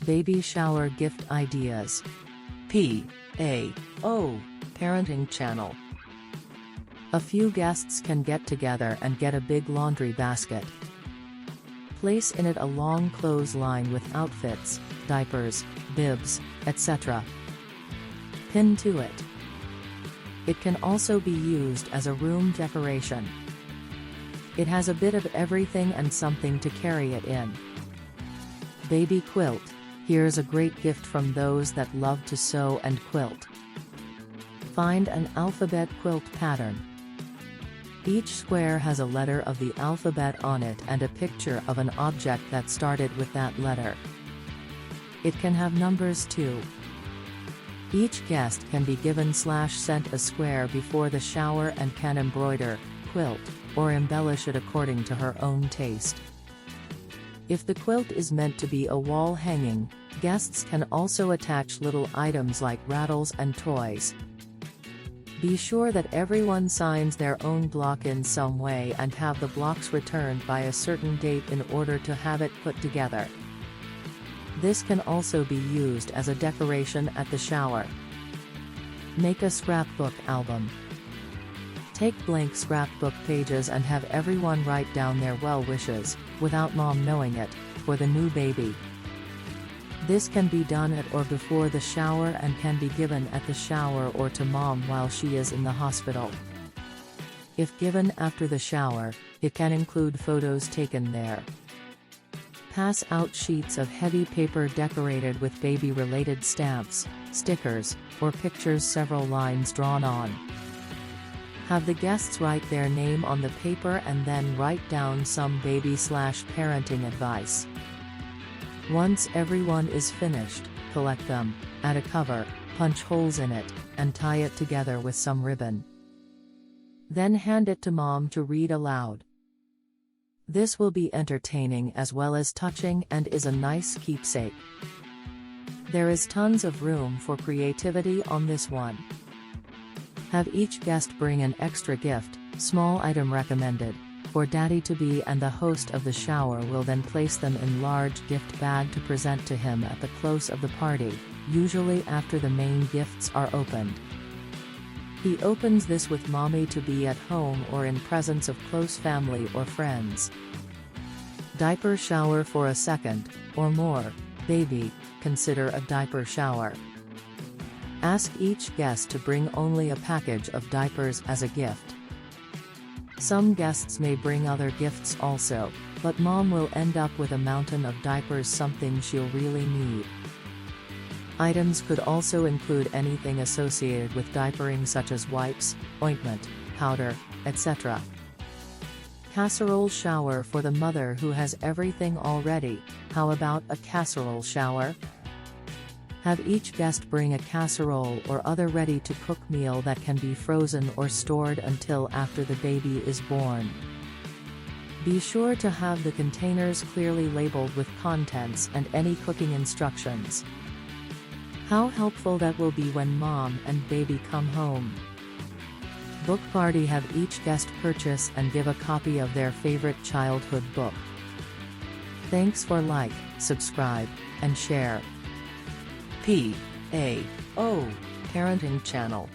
Baby shower gift ideas. P.A.o. Parenting channel. A few guests can get together and get a big laundry basket. Place in it a long clothesline with outfits, diapers, bibs, etc. Pin to it. It can also be used as a room decoration. It has a bit of everything and something to carry it in. Baby quilt. Here's a great gift from those that love to sew and quilt. Find an alphabet quilt pattern. Each square has a letter of the alphabet on it and a picture of an object that started with that letter. It can have numbers too. Each guest can be given/sent a square before the shower and can embroider, quilt, or embellish it according to her own taste. If the quilt is meant to be a wall hanging, guests can also attach little items like rattles and toys. Be sure that everyone signs their own block in some way and have the blocks returned by a certain date in order to have it put together. This can also be used as a decoration at the shower. Make a scrapbook album. Take blank scrapbook pages and have everyone write down their well wishes, without mom knowing it, for the new baby. This can be done at or before the shower and can be given at the shower or to mom while she is in the hospital. If given after the shower, it can include photos taken there. Pass out sheets of heavy paper decorated with baby-related stamps, stickers, or pictures several lines drawn on. Have the guests write their name on the paper and then write down some baby/parenting advice. Once everyone is finished, collect them, add a cover, punch holes in it, and tie it together with some ribbon. Then hand it to mom to read aloud. This will be entertaining as well as touching and is a nice keepsake. There is tons of room for creativity on this one. Have each guest bring an extra gift, small item recommended, for daddy-to-be, and the host of the shower will then place them in large gift bag to present to him at the close of the party, usually after the main gifts are opened. He opens this with mommy-to-be at home or in presence of close family or friends. Diaper shower. For a second, or more, baby, consider a diaper shower. Ask each guest to bring only a package of diapers as a gift. Some guests may bring other gifts also, but mom will end up with a mountain of diapers, something she'll really need. Items could also include anything associated with diapering such as wipes, ointment, powder, etc. Casserole shower. For the mother who has everything already, how about a casserole shower? Have each guest bring a casserole or other ready-to-cook meal that can be frozen or stored until after the baby is born. Be sure to have the containers clearly labeled with contents and any cooking instructions. How helpful that will be when mom and baby come home. Book party. Have each guest purchase and give a copy of their favorite childhood book. Thanks for like, subscribe, and share. P.A.o. Parenting channel.